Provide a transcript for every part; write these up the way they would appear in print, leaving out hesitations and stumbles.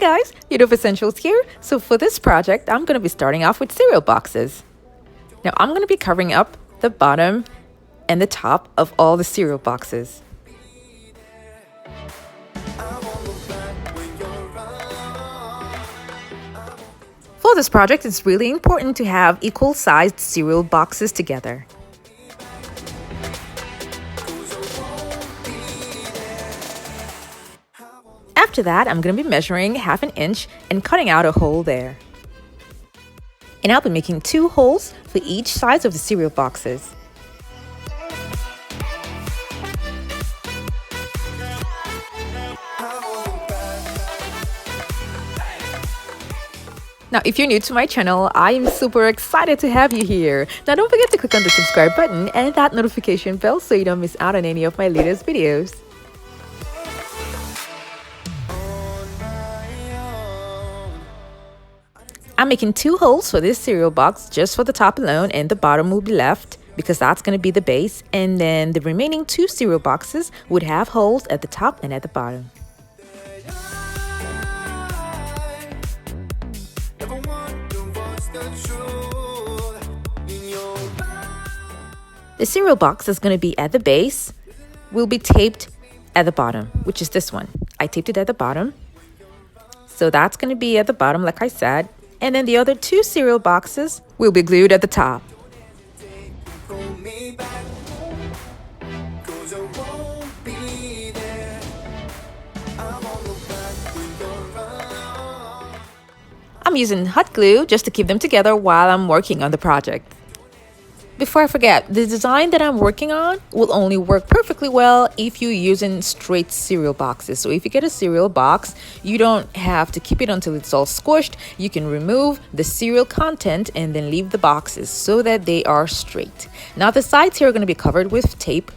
guys, Essentials here. So for this project, I'm going to be starting off with cereal boxes. Now I'm going to be covering up the bottom and the top of all the cereal boxes. For this project, it's really important to have equal sized cereal boxes together. After that, I'm going to be measuring 1/2 inch and cutting out a hole there. And I'll be making 2 holes for each side of the cereal boxes. Now, if you're new to my channel, I am super excited to have you here. Now, don't forget to click on the subscribe button and that notification bell so you don't miss out on any of my latest videos. I'm making 2 holes for this cereal box just for the top alone, and the bottom will be left because that's going to be the base, and then the remaining 2 cereal boxes would have holes at the top and at the bottom. The cereal box is going to be at the base, will be taped at the bottom, which is this one. I taped it at the bottom. So that's going to be at the bottom, like I said. And then the other 2 cereal boxes will be glued at the top. I'm using hot glue just to keep them together while I'm working on the project. Before I forget, the design that I'm working on will only work perfectly well if you're using straight cereal boxes. So if you get a cereal box, you don't have to keep it until it's all squished. You can remove the cereal content and then leave the boxes so that they are straight. Now the sides here are going to be covered with tape,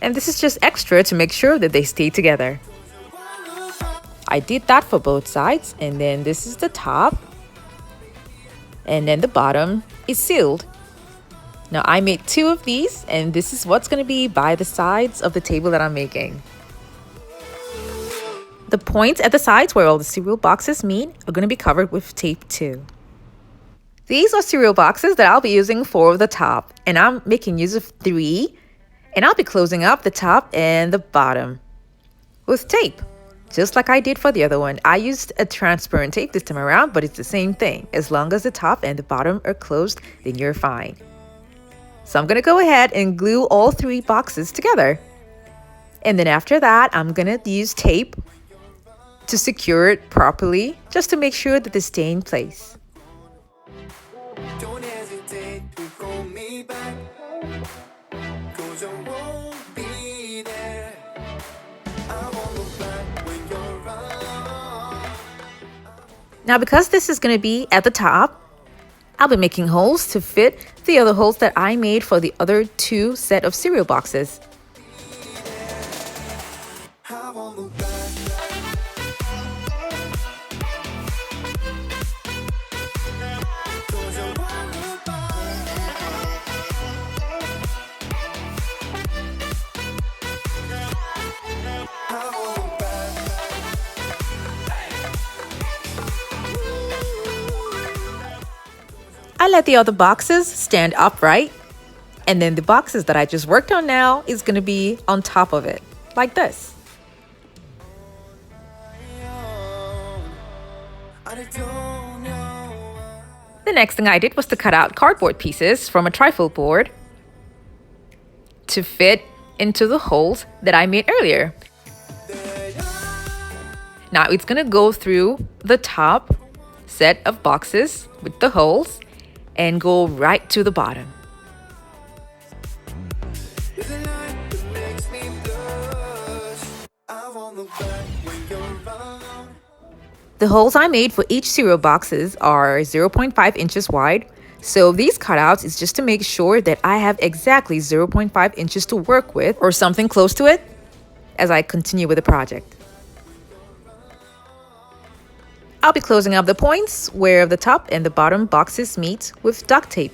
and this is just extra to make sure that they stay together. I did that for both sides, and then this is the top, and then the bottom is sealed. Now I made 2 of these, and this is what's going to be by the sides of the table that I'm making. The points at the sides where all the cereal boxes meet are going to be covered with tape too. These are cereal boxes that I'll be using for the top, and I'm making use of 3, and I'll be closing up the top and the bottom with tape, just like I did for the other one. I used a transparent tape this time around, but it's the same thing. As long as the top and the bottom are closed, then you're fine. So I'm going to go ahead and glue all 3 boxes together. And then after that, I'm going to use tape to secure it properly, just to make sure that they stay in place. Don't hesitate to call me back, 'cause I won't be there. I won't look back when you're around. Now, because this is going to be at the top, I'll be making holes to fit the other holes that I made for the other 2 set of cereal boxes. I let the other boxes stand upright, and then the boxes that I just worked on now is going to be on top of it, like this. The next thing I did was to cut out cardboard pieces from a trifle board to fit into the holes that I made earlier. Now it's going to go through the top set of boxes with the holes and go right to the bottom. The holes I made for each cereal boxes are 0.5 inches wide. So these cutouts is just to make sure that I have exactly 0.5 inches to work with, or something close to it, as I continue with the project. I'll be closing up the points where the top and the bottom boxes meet with duct tape.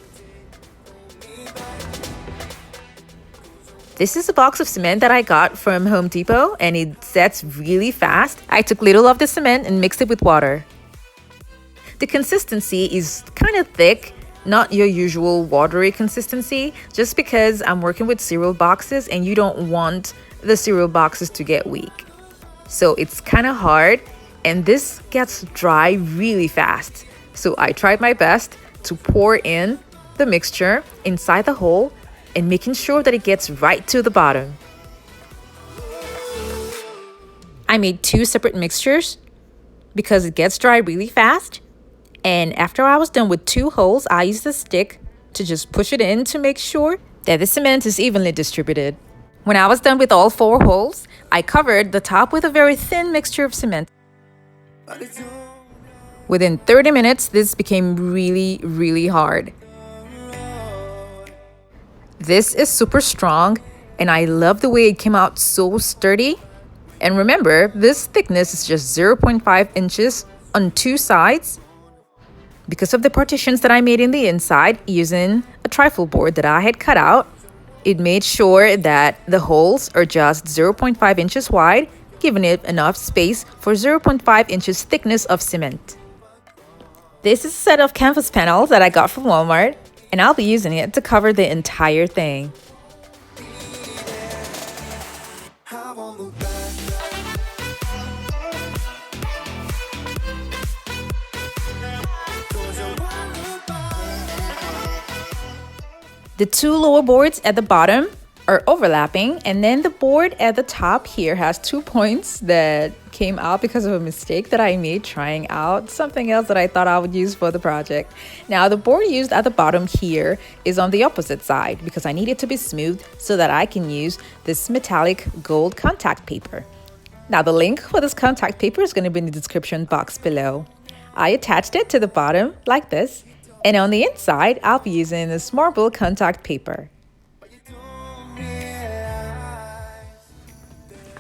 This is a box of cement that I got from Home Depot and it sets really fast. I took little of the cement and mixed it with water. The consistency is kind of thick, not your usual watery consistency, just because I'm working with cereal boxes and you don't want the cereal boxes to get weak. So it's kind of hard and this gets dry really fast. So I tried my best to pour in the mixture inside the hole and making sure that it gets right to the bottom. I made 2 separate mixtures because it gets dry really fast. And after I was done with 2 holes, I used a stick to just push it in to make sure that the cement is evenly distributed. When I was done with all 4 holes, I covered the top with a very thin mixture of cement. Within 30 minutes, this became really, really hard. This is super strong and I love the way it came out so sturdy. And remember, this thickness is just 0.5 inches on 2 sides because of the partitions that I made in the inside using a trifle board that I had cut out. It made sure that the holes are just 0.5 inches wide, giving it enough space for 0.5 inches thickness of cement. This is a set of canvas panels that I got from Walmart, and I'll be using it to cover the entire thing. The 2 lower boards at the bottom are overlapping, and then the board at the top here has 2 points that came out because of a mistake that I made trying out something else that I thought I would use for the project. Now the board used at the bottom here is on the opposite side because I need it to be smooth so that I can use this metallic gold contact paper. Now the link for this contact paper is going to be in the description box below. I attached it to the bottom like this, and on the inside I'll be using this marble contact paper.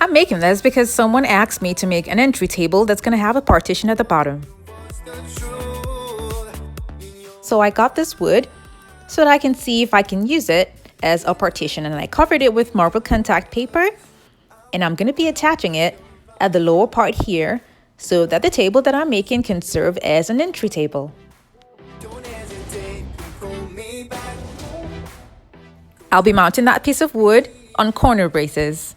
I'm making this because someone asked me to make an entry table that's going to have a partition at the bottom. So I got this wood so that I can see if I can use it as a partition, and I covered it with marble contact paper, and I'm going to be attaching it at the lower part here so that the table that I'm making can serve as an entry table. I'll be mounting that piece of wood on corner braces.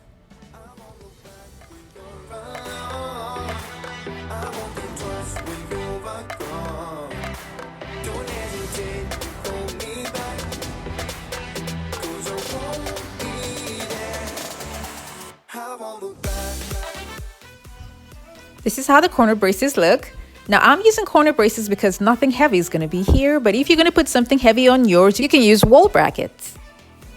This is how the corner braces look. Now I'm using corner braces because nothing heavy is going to be here, but if you're going to put something heavy on yours, you can use wall brackets.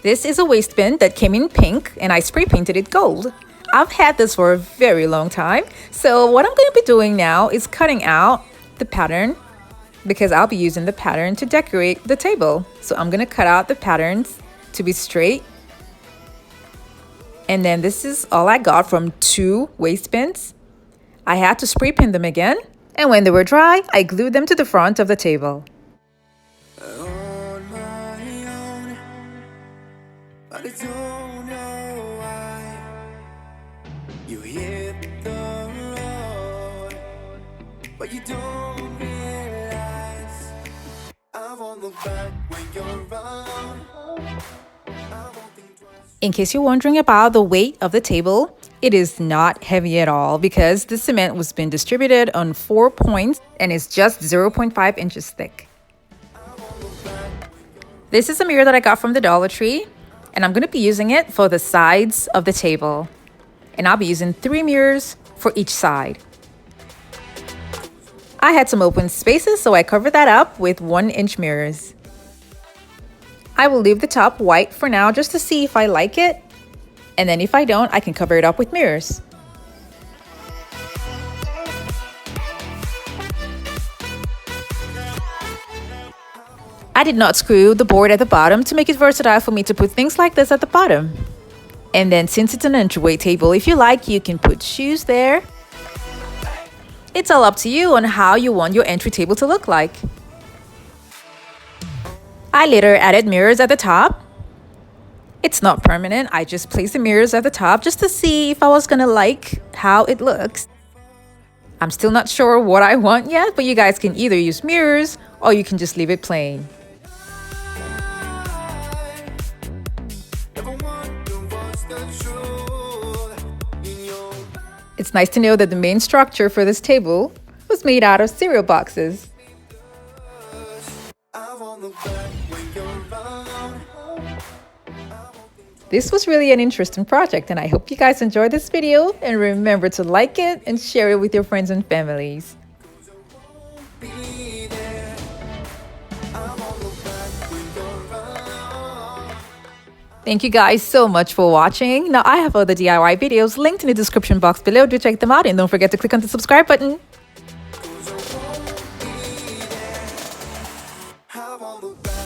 This is a waistband that came in pink and I spray painted it gold. I've had this for a very long time, so what I'm going to be doing now is cutting out the pattern because I'll be using the pattern to decorate the table. So I'm going to cut out the patterns to be straight. And then this is all I got from 2 waistbands. I had to spray paint them again, and when they were dry, I glued them to the front of the table. But I don't know why you hit the road, but you don't realize I won't look back when you're around. In case you're wondering about the weight of the table, it is not heavy at all because the cement was being distributed on 4 points and is just 0.5 inches thick. This is a mirror that I got from the Dollar Tree, and I'm going to be using it for the sides of the table. And I'll be using 3 mirrors for each side. I had some open spaces, so I covered that up with 1-inch mirrors. I will leave the top white for now just to see if I like it. And then if I don't, I can cover it up with mirrors. I did not screw the board at the bottom to make it versatile for me to put things like this at the bottom. And then since it's an entryway table, if you like, you can put shoes there. It's all up to you on how you want your entry table to look like. I later added mirrors at the top. It's not permanent. I just placed the mirrors at the top just to see if I was gonna like how it looks. I'm still not sure what I want yet, but you guys can either use mirrors or you can just leave it plain. It's nice to know that the main structure for this table was made out of cereal boxes. This was really an interesting project, and I hope you guys enjoyed this video, and remember to like it and share it with your friends and families. Thank you guys so much for watching. Now I have other DIY videos linked in the description box below. Do check them out and don't forget to click on the subscribe button.